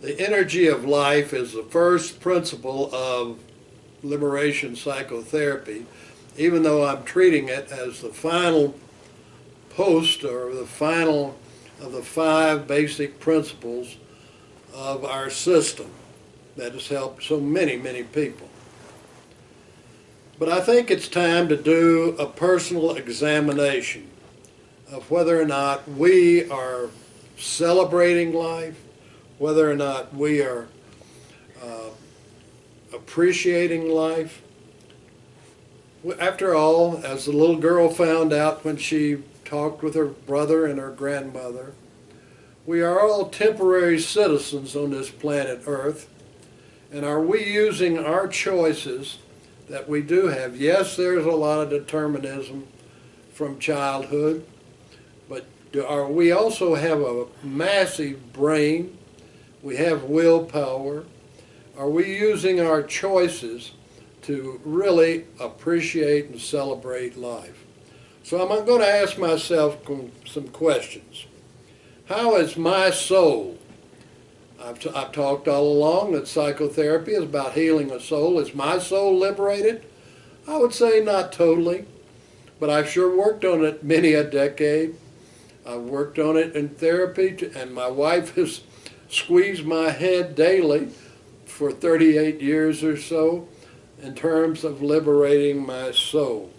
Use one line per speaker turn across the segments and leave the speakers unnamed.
The energy of life is the first principle of liberation psychotherapy, even though I'm treating it as the final post or the final of the 5 basic principles of our system that has helped so many, many people. But I think it's time to do a personal examination of whether or not we are celebrating life, whether or not we are appreciating life. After all, as the little girl found out when she talked with her brother and her grandmother, we are all temporary citizens on this planet Earth, and are we using our choices that we do have? Yes, there's a lot of determinism from childhood, but we also have a massive brain, we have willpower. Are we using our choices to really appreciate and celebrate life? So I'm going to ask myself some questions. How is my soul? I've talked all along that psychotherapy is about healing a soul. Is my soul liberated? I would say not totally, but I've sure worked on it many a decade. I've worked on it in therapy, and my wife has squeezed my head daily for 38 years or so in terms of liberating my soul.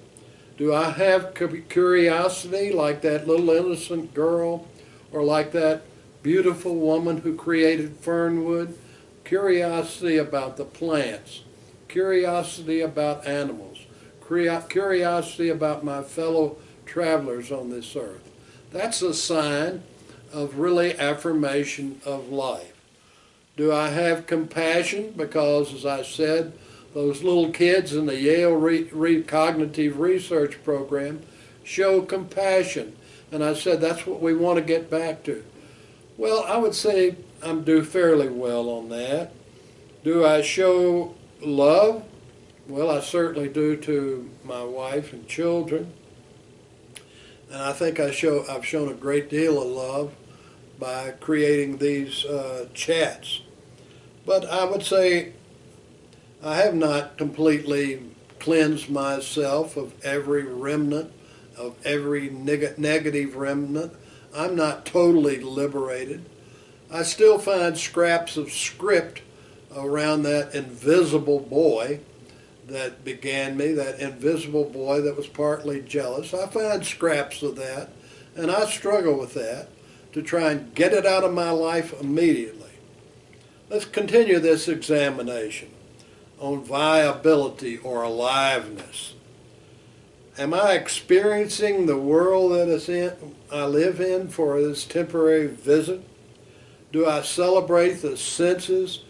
Do I have curiosity like that little innocent girl, or like that beautiful woman who created Fernwood? Curiosity about the plants, curiosity about animals, curiosity about my fellow travelers on this earth. That's a sign of really affirmation of life. Do I have compassion? Because, as I said, those little kids in the Yale Cognitive Research Program show compassion. And I said that's what we want to get back to. Well, I would say I'm doing fairly well on that. Do I show love? Well, I certainly do to my wife and children. And I think I've shown a great deal of love by creating these chats. But I would say I have not completely cleansed myself of every remnant, of every negative remnant. I'm not totally liberated. I still find scraps of script around that invisible boy that began me, that invisible boy that was partly jealous. I find scraps of that, and I struggle with that to try and get it out of my life immediately. Let's continue this examination on viability or aliveness. Am I experiencing the world that I live in for this temporary visit? Do I celebrate the senses?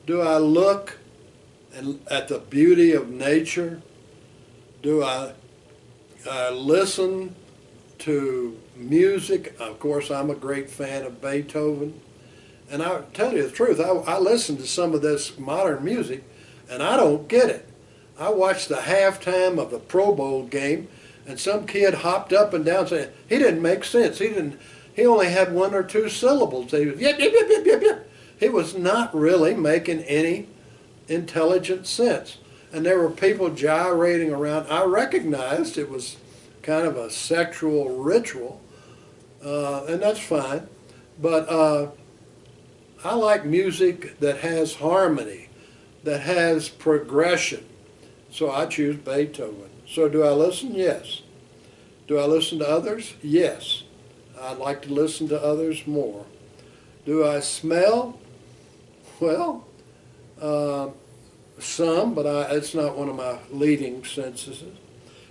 Do I look at the beauty of nature? Do I listen to music? Of course, I'm a great fan of Beethoven. And I'll tell you the truth, I listen to some of this modern music, and I don't get it. I watched the halftime of the Pro Bowl game, and some kid hopped up and down saying, he didn't make sense. He only had 1 or 2 syllables. He was, yip, yip, yip, yip, yip, yip. He was not really making any intelligent sense. And there were people gyrating around. I recognized it was kind of a sexual ritual, and that's fine. But I like music that has harmony, that has progression. So I choose Beethoven. So do I listen? Yes. Do I listen to others? Yes. I'd like to listen to others more. Do I smell? Well, some, but it's not one of my leading senses.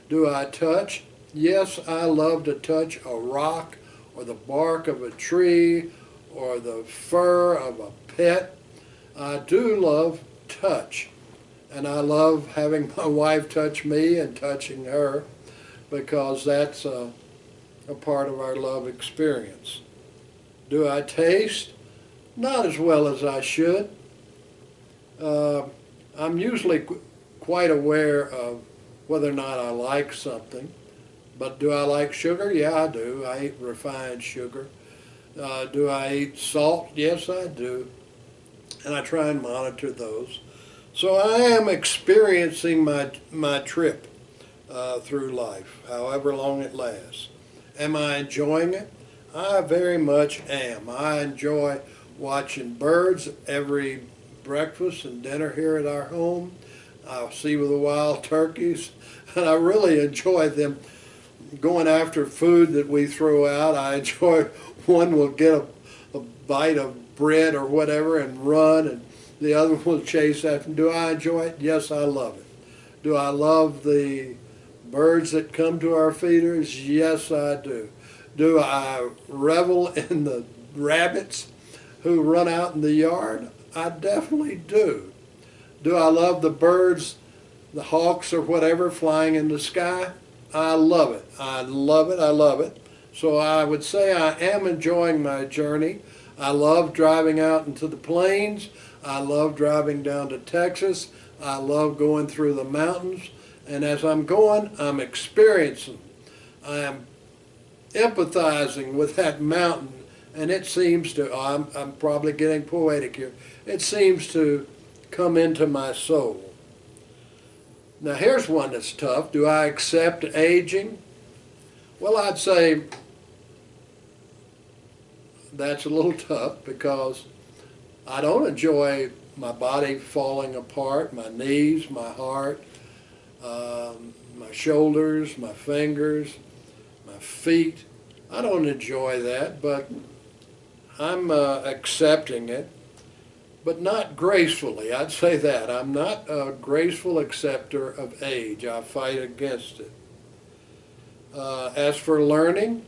Do I touch? Yes, I love to touch a rock or the bark of a tree or the fur of a pet. I do love touch, and I love having my wife touch me and touching her, because that's a part of our love experience. Do I taste? Not as well as I should. I'm usually quite aware of whether or not I like something, but do I like sugar? Yeah, I do. I eat refined sugar. Do I eat salt? Yes, I do. and I try and monitor those. So I am experiencing my trip through life, however long it lasts. Am I enjoying it? I very much am. I enjoy watching birds every breakfast and dinner here at our home. I see with the wild turkeys, and I really enjoy them going after food that we throw out. I enjoy one will get a bite of bread or whatever and run, and the other will chase after them. Do I enjoy it? Yes, I love it. Do I love the birds that come to our feeders? Yes, I do. Do I revel in the rabbits who run out in the yard? I definitely do. Do I love the birds, the hawks or whatever flying in the sky? I love it. I love it. I love it. So I would say I am enjoying my journey. I love driving out into the plains. I love driving down to Texas. I love going through the mountains. And as I'm going, I'm experiencing. I am empathizing with that mountain. And it seems to, I'm probably getting poetic here, it seems to come into my soul. Now here's one that's tough. Do I accept aging? Well, I'd say that's a little tough because I don't enjoy my body falling apart, my knees, my heart, my shoulders, my fingers, my feet. I don't enjoy that, but I'm accepting it, but not gracefully. I'd say that. I'm not a graceful acceptor of age. I fight against it. As for learning,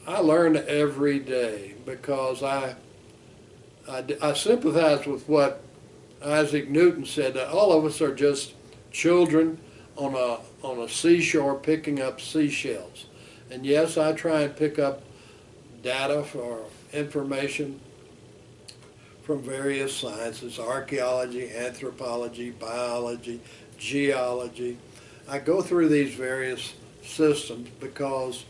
I learn every day because I sympathize with what Isaac Newton said, that all of us are just children on a seashore picking up seashells. And yes, I try and pick up data or information from various sciences, archaeology, anthropology, biology, geology. I go through these various systems because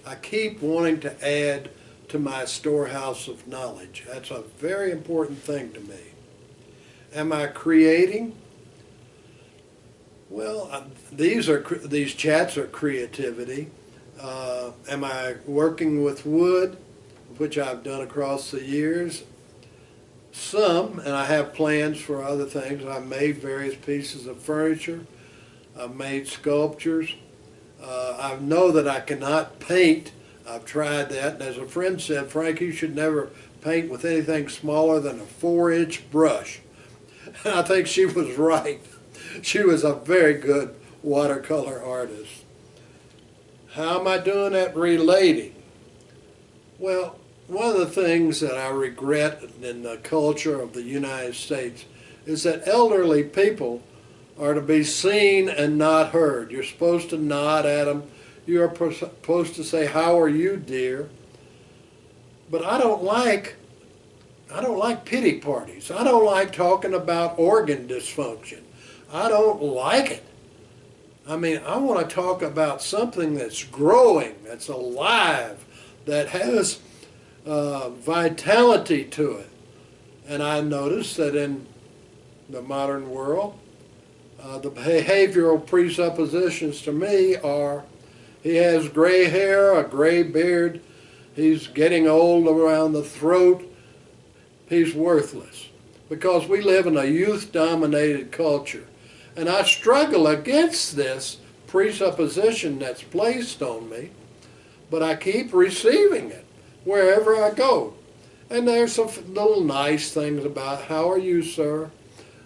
I keep wanting to add to my storehouse of knowledge. That's a very important thing to me. Am I creating? Well, these chats are creativity. Am I working with wood, which I've done across the years? Some, and I have plans for other things. I've made various pieces of furniture. I've made sculptures. I know that I cannot paint. I've tried that, and as a friend said, Frank, you should never paint with anything smaller than a 4-inch brush. And I think she was right. She was a very good watercolor artist. How am I doing at relating? Well, one of the things that I regret in the culture of the United States is that elderly people are to be seen and not heard. You're supposed to nod at them. You're supposed to say, "How are you, dear?" But I don't like pity parties. I don't like talking about organ dysfunction. I don't like it. I mean, I want to talk about something that's growing, that's alive, that has vitality to it. And I notice that in the modern world, the behavioral presuppositions to me are he has gray hair, a gray beard, he's getting old around the throat, he's worthless. Because we live in a youth-dominated culture. And I struggle against this presupposition that's placed on me, but I keep receiving it wherever I go. And there's some little nice things about, "How are you, sir?"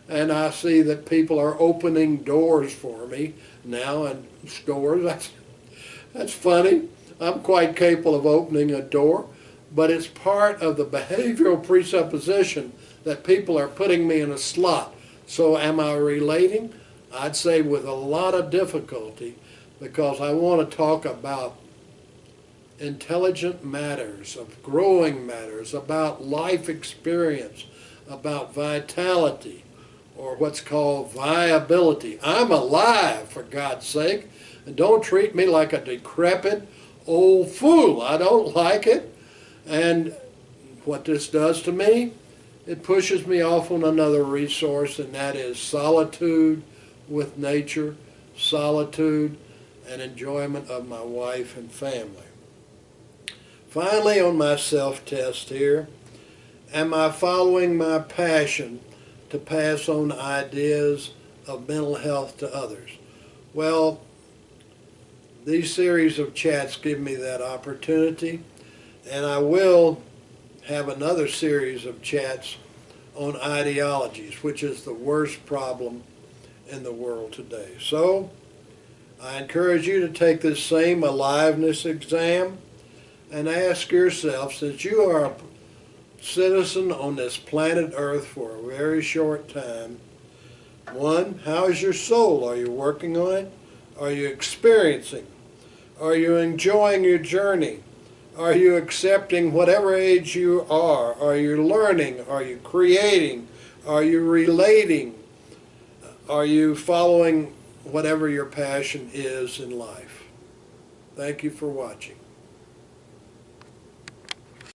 And I see that people are opening doors for me now in stores. That's funny. I'm quite capable of opening a door, but it's part of the behavioral presupposition that people are putting me in a slot. So am I relating? I'd say with a lot of difficulty, because I want to talk about intelligent matters, of growing matters, about life experience, about vitality, or what's called viability. I'm alive, for God's sake, and don't treat me like a decrepit old fool. I don't like it. And what this does to me, It pushes me off on another resource, and that is solitude with nature, solitude and enjoyment of my wife and family. Finally, on my self-test here, am I following my passion to pass on ideas of mental health to others? Well, these series of chats give me that opportunity, and I will have another series of chats on ideologies, which is the worst problem in the world today. So, I encourage you to take this same aliveness exam and ask yourself, since you are a citizen on this planet Earth for a very short time, one, how is your soul? Are you working on it? Are you experiencing? Are you enjoying your journey? Are you accepting whatever age you are? Are you learning? Are you creating? Are you relating? Are you following whatever your passion is in life? Thank you for watching.